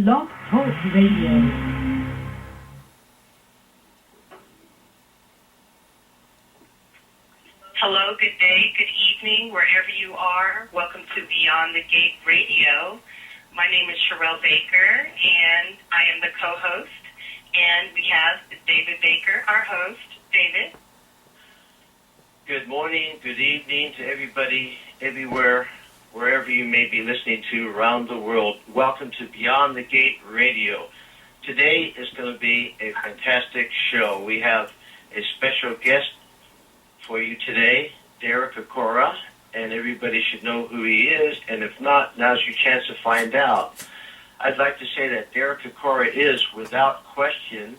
Blog Talk Radio. Hello, good day, good evening, wherever you are. Welcome to Beyond the Gate Radio. My name is Sherelle Baker, and I am the co-host. And we have David Baker, our host. David? Good morning, good evening to everybody, everywhere, wherever you may be listening to around the world. Welcome to Beyond the Gate Radio. Today is going to be a fantastic show. We have a special guest for you today, Derek Acorah, and everybody should know who he is, and if not, now's your chance to find out. I'd like to say that Derek Acorah is, without question,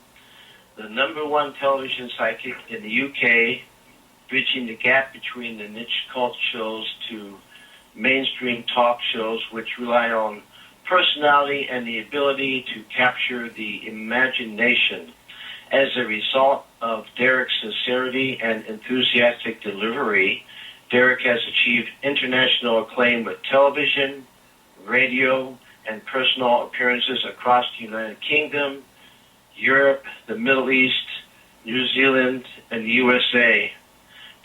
the #1 television psychic in the UK, bridging the gap between the niche cult shows to mainstream talk shows, which rely on personality and the ability to capture the imagination. As a result of Derek's sincerity and enthusiastic delivery, Derek has achieved international acclaim with television, radio, and personal appearances across the United Kingdom, Europe, the Middle East, New Zealand, and the USA.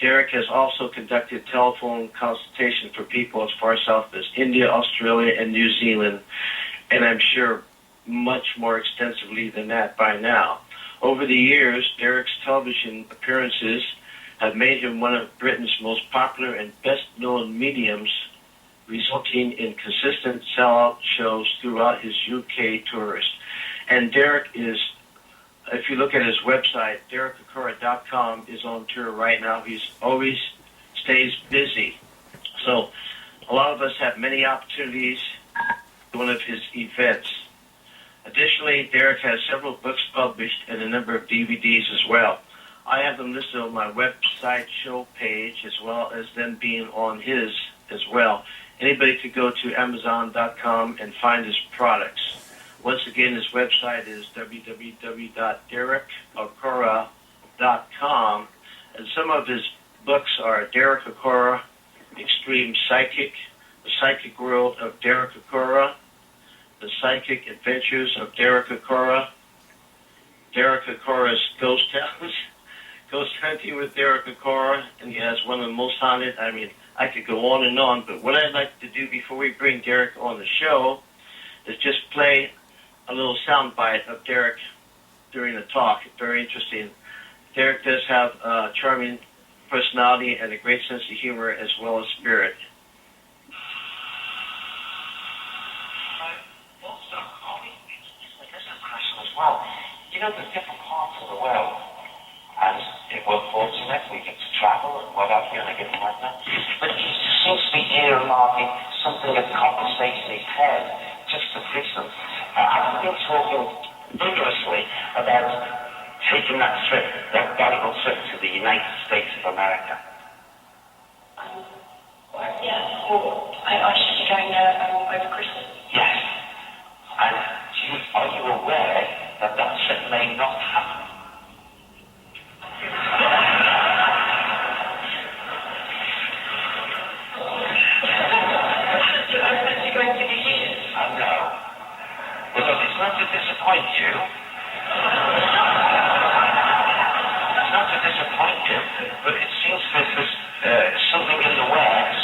Derek has also conducted telephone consultation for people as far south as India, Australia, and New Zealand, and I'm sure much more extensively than that by now. Over the years, Derek's television appearances have made him one of Britain's most popular and best-known mediums, resulting in consistent sellout shows throughout his UK tours. And Derek is, if you look at his website, DerekAcorah.com, is on tour right now. He's always stays busy. So a lot of us have many opportunities to one of his events. Additionally, Derek has several books published and a number of DVDs as well. I have them listed on my website show page, as well as them being on his as well. Anybody could go to Amazon.com and find his products. Once again, his website is www.DerekAcorah.com, and some of his books are Derek Acorah, Extreme Psychic, The Psychic World of Derek Acorah, The Psychic Adventures of Derek Acorah, Derek Acorah's Ghost Towns, Ghost Hunting with Derek Acorah, and he has one of the most haunted. I mean, I could go on and on, but what I'd like to do before we bring Derek on the show is just play a little sound bite of Derek during the talk. It's very interesting. Derek does have a charming personality and a great sense of humor as well as spirit. This is a question as well. You know, there's different parts of the world, and if we're fortunate, we get to travel and what have you, and I get like that. But he seems to be earmarking something of conversation in his head, just to listen. I've been talking vigorously about taking that trip, that valuable trip to the United States of America. Yeah, well, I should be going there over Christmas. Yes. And are you aware that that trip may not happen? I know. Well, look, it's not to disappoint you. It's not to disappoint you, but it seems that there's something in the works,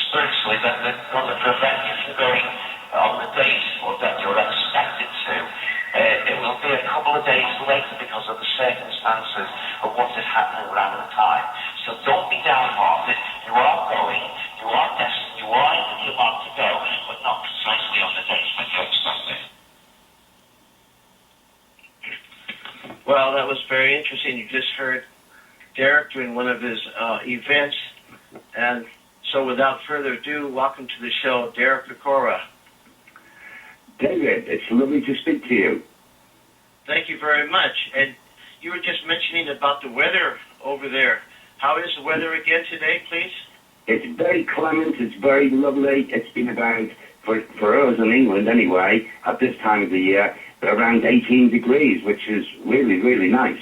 spiritually, that's going to prevent you from going on the date or that you're expected to. It will be a couple of days later because of the circumstances of what is happening around the time. So don't be downhearted. You are going, you are destined, you are in the mark to go, but not precisely on the date when you expect it. Well, that was very interesting. You just heard Derek doing one of his events. And so without further ado, welcome to the show, Derek Acorah. David, it's lovely to speak to you. Thank you very much. And you were just mentioning about the weather over there. How is the weather again today, please? It's very clement. It's very lovely. It's been about, for us in England anyway, at this time of the year, around 18 degrees, which is really, really nice.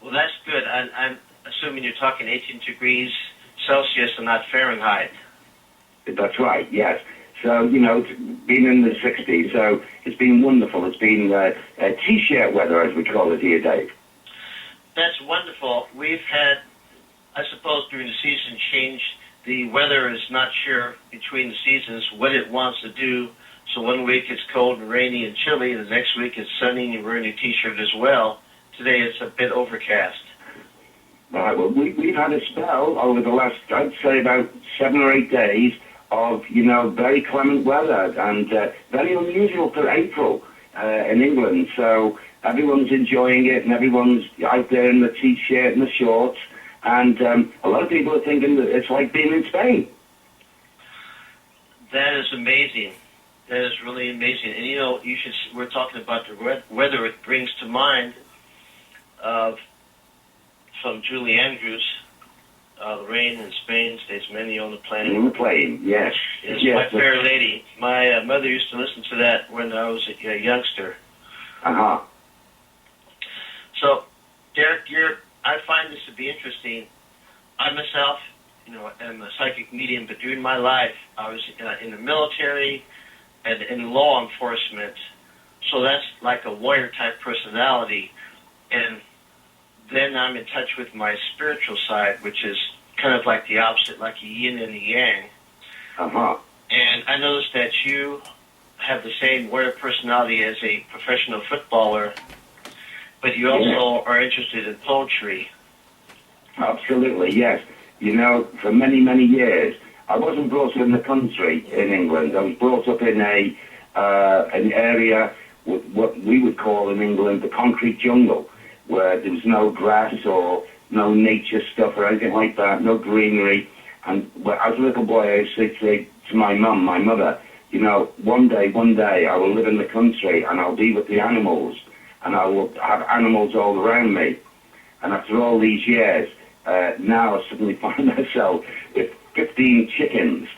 Well, that's good. I'm assuming you're talking 18 degrees Celsius and not Fahrenheit. That's right, yes. So, it's been in the 60s, so it's been wonderful. It's been T-shirt weather, as we call it here, Dave. That's wonderful. We've had, I suppose, during the season change. The weather is not sure between the seasons what it wants to do. So one week it's cold and rainy and chilly, and the next week it's sunny and wearing a T-shirt as well. Today it's a bit overcast. Right, well, we've had a spell over the last, I'd say, about 7 or 8 days of, very clement weather and very unusual for April in England. So everyone's enjoying it and everyone's out there in the T-shirt and the shorts. And a lot of people are thinking that it's like being in Spain. That is amazing. That is really amazing. And, we're talking about the weather. It brings to mind from Julie Andrews, the rain in Spain stays many on the plane. On the plane, yes. It's my fair lady. My mother used to listen to that when I was a youngster. Uh-huh. So, Derek, I find this to be interesting. I myself, am a psychic medium, but during my life, I was in the military and in law enforcement. So that's like a warrior-type personality. And then I'm in touch with my spiritual side, which is kind of like the opposite, like a yin and a yang. Uh-huh. And I noticed that you have the same warrior personality as a professional footballer, but you also are interested in poetry. Absolutely, yes. For many, many years, I wasn't brought up in the country in England. I was brought up in an area, what we would call in England the concrete jungle, where there was no grass or no nature stuff or anything like that, no greenery. And as a little boy, I used to say to my mother, one day I will live in the country and I'll be with the animals and I will have animals all around me. And after all these years, now I suddenly find myself with 15 chickens,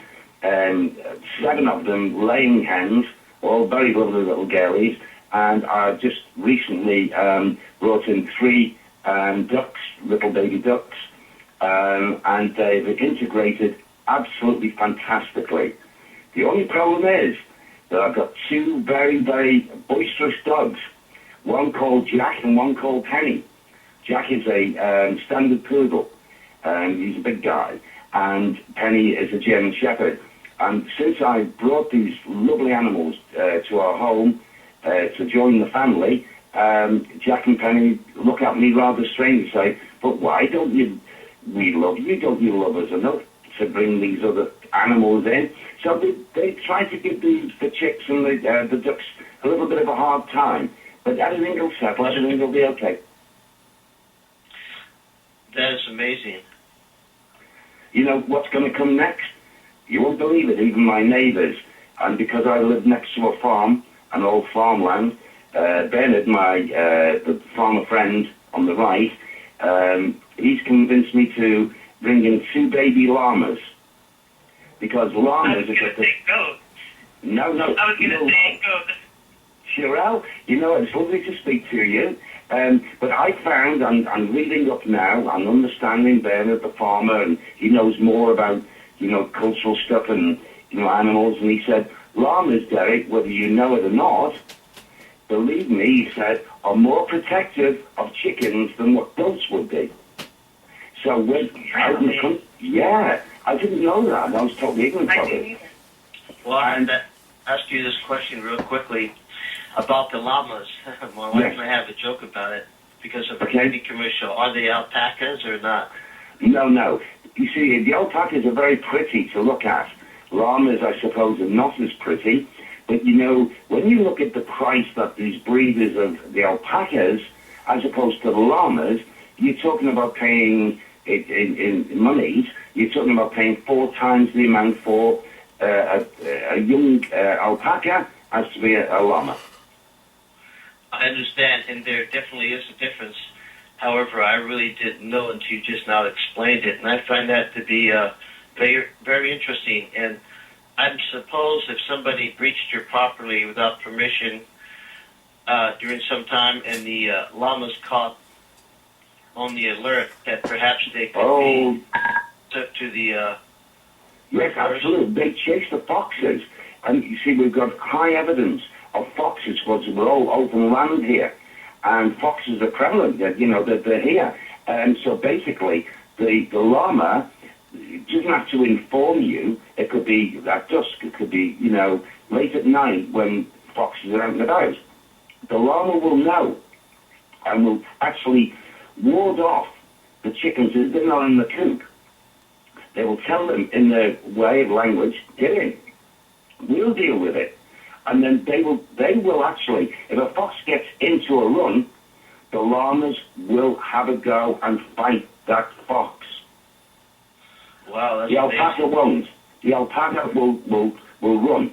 and 7 of them laying hens, all very lovely little girlies, and I just recently brought in 3 ducks, little baby ducks, and they've integrated absolutely fantastically. The only problem is that I've got 2 very, very boisterous dogs, one called Jack and one called Penny. Jack is a standard poodle, and he's a big guy, and Penny is a German Shepherd. And since I brought these lovely animals to our home to join the family, Jack and Penny look at me rather strange and say, "But why don't we love you? Don't you love us enough to bring these other animals in?" So they try to give the chicks and the ducks a little bit of a hard time. But everything will settle, everything will be okay. That is amazing. You know what's going to come next? You won't believe it, even my neighbours. And because I live next to a farm, an old farmland, Bernard, the farmer friend on the right, he's convinced me to bring in 2 baby llamas. Because llamas are just... goats. No. I was going to say goats. Shirelle, it's lovely to speak to you. But I found, I'm reading up now, I'm understanding Bernard, the farmer, and he knows more about, cultural stuff and, animals. And he said, llamas, Derek, whether you know it or not, believe me, he said, are more protective of chickens than what goats would be. So when out in the country, I didn't know that. I was totally ignorant of it. Well, I had to ask you this question real quickly about the llamas. My wife and I have a joke about it because of the TV commercial. Are they alpacas or not? No. You see, the alpacas are very pretty to look at. Llamas, I suppose, are not as pretty. But, when you look at the price that these breeders of the alpacas, as opposed to the llamas, you're talking about paying, in monies, you're talking about paying 4 times the amount for a young alpaca as to be a llama. I understand, and there definitely is a difference. However, I really didn't know until you just now explained it, and I find that to be very, very interesting. And I suppose if somebody breached your property without permission during some time, and the llamas caught on the alert, that perhaps they could be took to the... Yes, absolutely. They chase the foxes. And you see, we've got high evidence of foxes, because we're all open land here, and foxes are prevalent, that they're here. And so basically, the llama doesn't have to inform you. It could be at dusk, it could be, late at night when foxes are out and about. The llama will know and will actually ward off the chickens if they're not in the coop. They will tell them in their way of language, get in. We'll deal with it. And then they will actually, if a fox gets into a run, the llamas will have a go and fight that fox. Wow, that's the alpaca amazing. won't. The alpaca will run.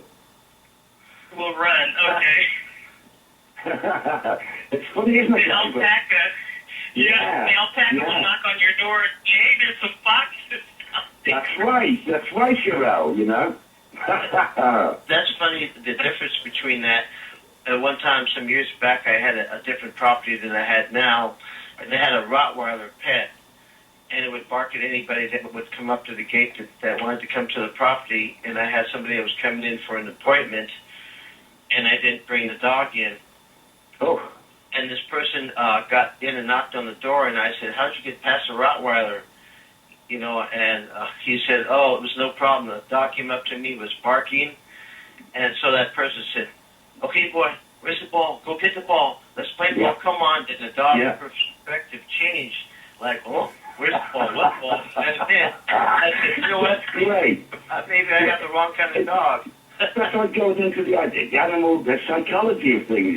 Will run, okay. It's funny, isn't it? The alpaca. Yeah, the alpaca will knock on your door and say, hey, there's some foxes out there. That's right, Sherelle, That's funny, the difference between that. At one time, some years back, I had a different property than I had now, and they had a Rottweiler pet, and it would bark at anybody that would come up to the gate that wanted to come to the property, and I had somebody that was coming in for an appointment, and I didn't bring the dog in. Oh. And this person got in and knocked on the door, and I said, how'd you get past the Rottweiler? And he said, oh, it was no problem. The dog came up to me, was barking, and so that person said, okay, boy, where's the ball? Go get the ball. Let's play ball. Come on. And the dog's perspective changed. Like, oh, where's the ball? What ball? And it did. I said, you know what? Great. Maybe I got the wrong kind of dog. That's what goes into the animal, the psychology of things,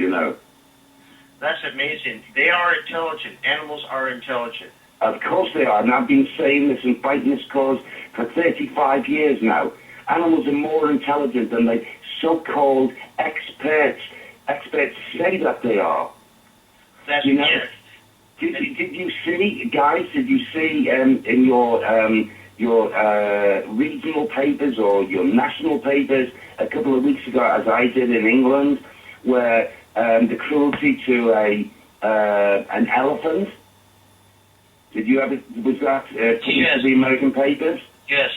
That's amazing. They are intelligent. Animals are intelligent. Of course they are, and I've been saying this and fighting this cause for 35 years now. Animals are more intelligent than the so-called experts say that they are. That's yes. Did you see, guys? Did you see in your regional papers or your national papers a couple of weeks ago, as I did in England, where the cruelty to an elephant? Did you ever, was that put into the American papers? Yes.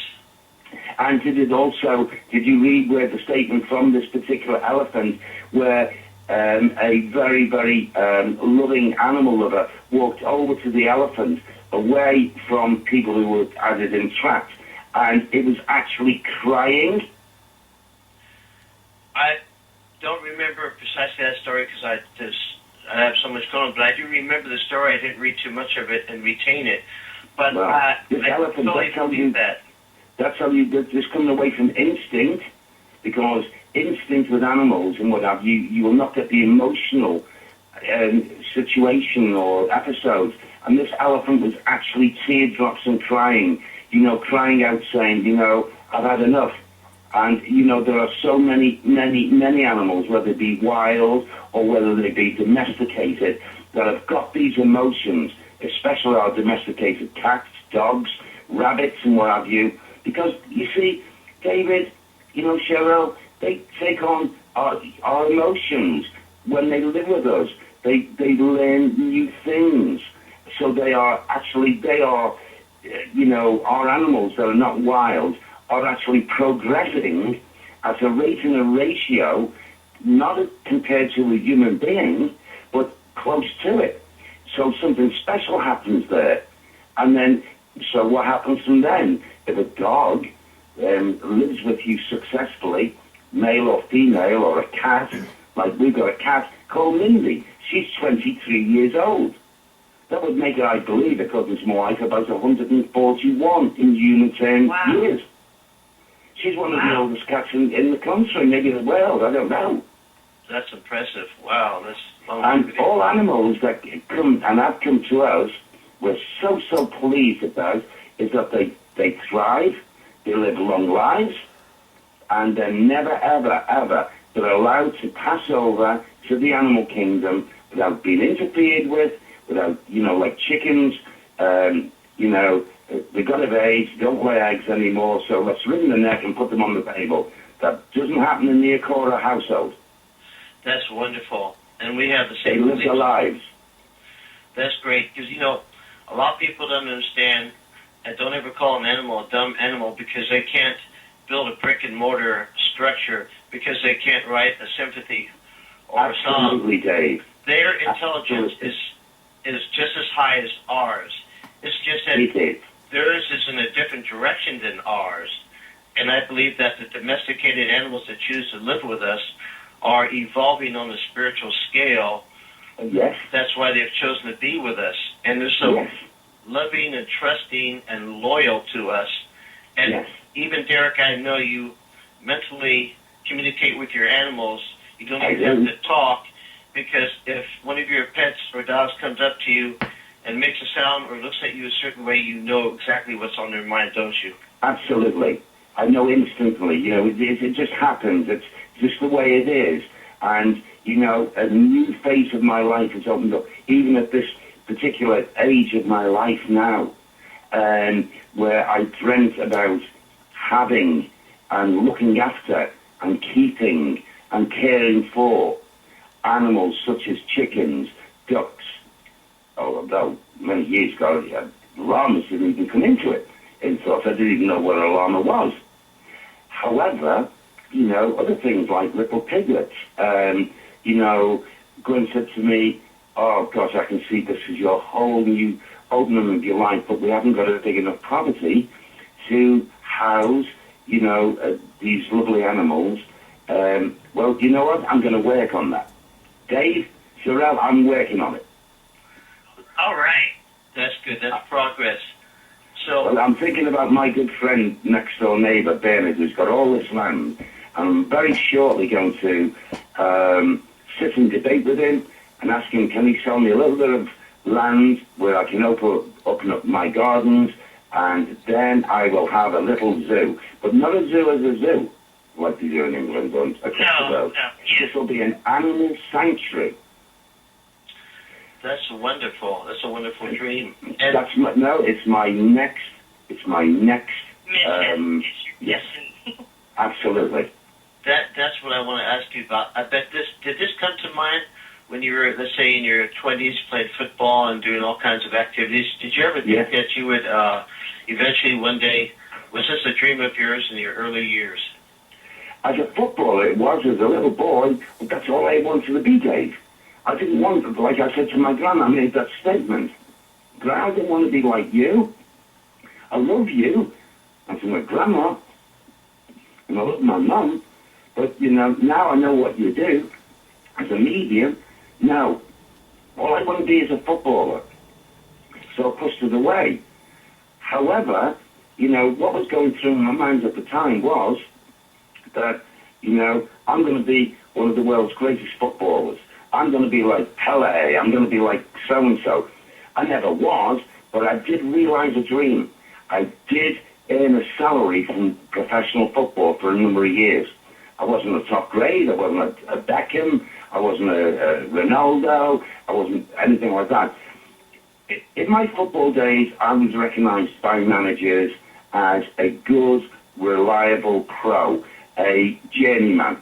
And did you read where the statement from this particular elephant where a very, very loving animal lover walked over to the elephant away from people who had it entrapped, and it was actually crying? I don't remember precisely that story because I have so much going on, but I do remember the story. I didn't read too much of it and retain it. But this elephant, totally believe that. That's how this coming away from instinct, because instinct with animals and what have you will not get the emotional situation or episode. And this elephant was actually teardrops and crying, crying out saying, I've had enough. And, there are so many animals, whether they be wild or whether they be domesticated, that have got these emotions, especially our domesticated cats, dogs, rabbits, and what have you. Because, you see, David, Cheryl, they take on our emotions when they live with us. They learn new things. So they are, our animals that are not wild are actually progressing at a rate and a ratio, not compared to a human being, but close to it. So something special happens there. And then, so what happens from then? If a dog lives with you successfully, male or female, or a cat, like we've got a cat called Mindy. She's 23 years old. That would make her, I believe, according to my wife, about 141 in human terms years. She's one of the oldest cats in the country, maybe the world, I don't know. That's impressive. Wow, that's and all animals that come and have come to us, we're so pleased about, is that they thrive, they live long lives, and they're never, ever, they're allowed to pass over to the animal kingdom without being interfered with, without, like chickens, they got of age, don't lay eggs anymore, so let's wring the neck and put them on the table. That doesn't happen in the Acorah household. That's wonderful. And we have the same. They live their lives. That's great, because, a lot of people don't understand, and don't ever call an animal a dumb animal, because they can't build a brick and mortar structure because they can't write a sympathy or a song. Absolutely, Dave. Their intelligence is just as high as ours. It's just that theirs is in a different direction than ours. And I believe that the domesticated animals that choose to live with us are evolving on a spiritual scale. Yes. That's why they've chosen to be with us. And they're so loving and trusting and loyal to us. And even, Derek, I know you mentally communicate with your animals. You don't even have to talk, because if one of your pets or dogs comes up to you and makes a sound or looks at you a certain way, you know exactly what's on their mind, don't you? Absolutely. I know instantly. You know, it just happens. It's just the way it is. And, you know, a new phase of my life has opened up, even at this particular age of my life now, where I dreamt about having and looking after and keeping and caring for animals such as chickens, ducks. Although many years ago, llamas didn't even come into it. In thought I didn't even know what a llama was. However, you know, other things like little piglets. You know, Gwen said to me, "Oh gosh, I can see this is your whole new opening of your life, but we haven't got a big enough property to house, you know, these lovely animals." Well, you know what? I'm going to work on that. Dave, Sherelle, I'm working on it. All right. That's good. That's progress. So, well, I'm thinking about my good friend, next door neighbour, Bernard, who's got all this land. And I'm very shortly going to sit and debate with him and ask him, can he sell me a little bit of land where I can open up my gardens, and then I will have a little zoo. But not a zoo as a zoo, like they do in England across the world. This will be an animal sanctuary. That's wonderful. That's a wonderful dream. And it's my next. Mission. Yes, absolutely. That's what I want to ask you about. I bet did this come to mind when you were, let's say, in your 20s, playing football and doing all kinds of activities? Did you ever think that you would eventually one day, was this a dream of yours in your early years? As a footballer, it was. As a little boy, that's all I wanted to be, Dave. I didn't want, like I said to my grandma, I made that statement. I didn't want to be like you. I love you. I said, my grandma, and I love my mum, but, you know, now I know what you do as a medium. Now, all I want to be is a footballer. So I pushed it away. However, you know, what was going through my mind at the time was that, you know, I'm going to be one of the world's greatest footballers. I'm going to be like Pele. I'm going to be like so-and-so. I never was, but I did realize a dream. I did earn a salary from professional football for a number of years. I wasn't a top grade. I wasn't a Beckham. I wasn't a Ronaldo. I wasn't anything like that. In my football days, I was recognized by managers as a good, reliable pro, a journeyman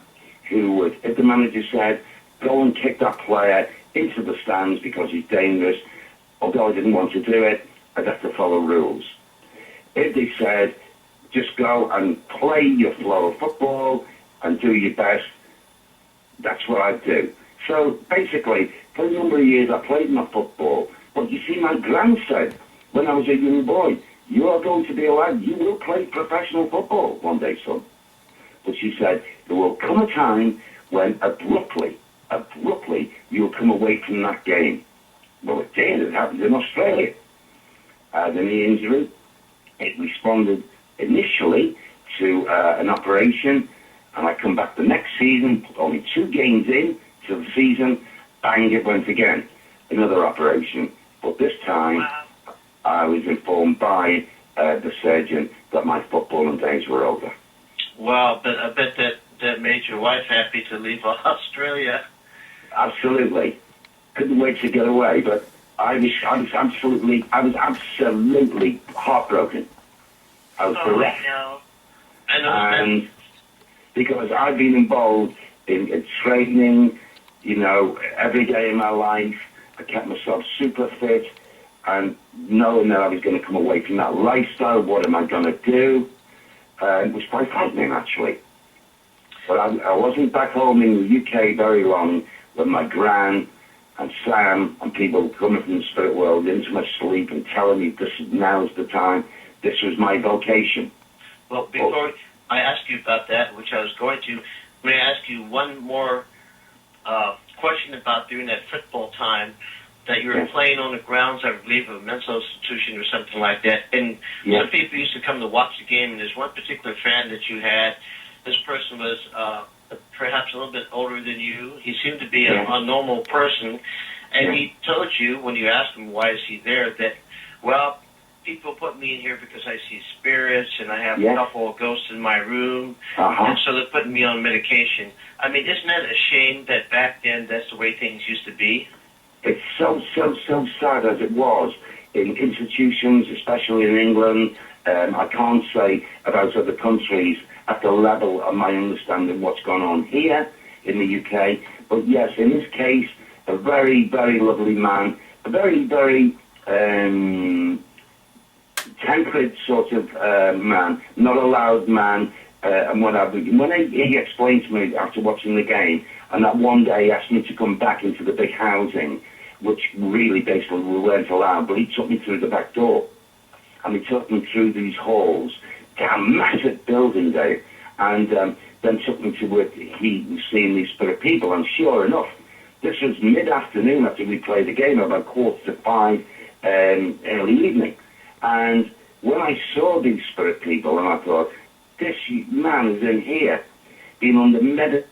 who would, if the manager said, go and kick that player into the stands because he's dangerous, although I didn't want to do it, I'd have to follow rules. If they said, just go and play your flow of football and do your best, that's what I'd do. So basically, for a number of years, I played my football. But you see, my gran said, when I was a young boy, you are going to be a lad, you will play professional football one day, son. But she said, there will come a time when abruptly, you'll come away from that game. Well, it did. It happened in Australia. I had a knee injury. It responded initially to an operation, and I come back the next season, only 2 games in to the season, bang, it went again. Another operation. But this time, I was informed by the surgeon that my footballing days were over. Wow, but I bet that made your wife happy to leave Australia. Absolutely. Couldn't wait to get away, but I was absolutely heartbroken. I was bereft. I know. And because I've been involved in training, you know, every day in my life, I kept myself super fit, and knowing that I was going to come away from that lifestyle, what am I going to do? It was quite frightening, actually. But I wasn't back home in the UK very long when my gran and Sam and people coming from the spirit world into my sleep and telling me now's the time. This was my vocation. Well, before I ask you about that, which I was going to, may I ask you one more question about during that football time that you were playing on the grounds, I believe, of a mental institution or something like that. And some people used to come to watch the game, and there's one particular fan that you had. This person was perhaps a little bit older than you. He seemed to be a normal person. And he told you, when you asked him why is he there, that, well, people put me in here because I see spirits and I have a couple of ghosts in my room, and so they're putting me on medication. I mean, isn't that a shame that back then that's the way things used to be? It's so sad as it was in institutions, especially in England. I can't say about other countries at the level of my understanding what's gone on here in the UK. But yes, in this case, a very, very lovely man, a very, very temperate sort of man, not a loud man. And when he explained to me after watching the game, and that one day he asked me to come back into the big housing, which really basically we weren't allowed, but he took me through the back door. And he took me through these halls, a massive building there, and then took me to where he was seeing these spirit people. And sure enough, this was mid-afternoon after we played the game, about 4:45 early evening. And when I saw these spirit people, and I thought, this man is in here, being under medication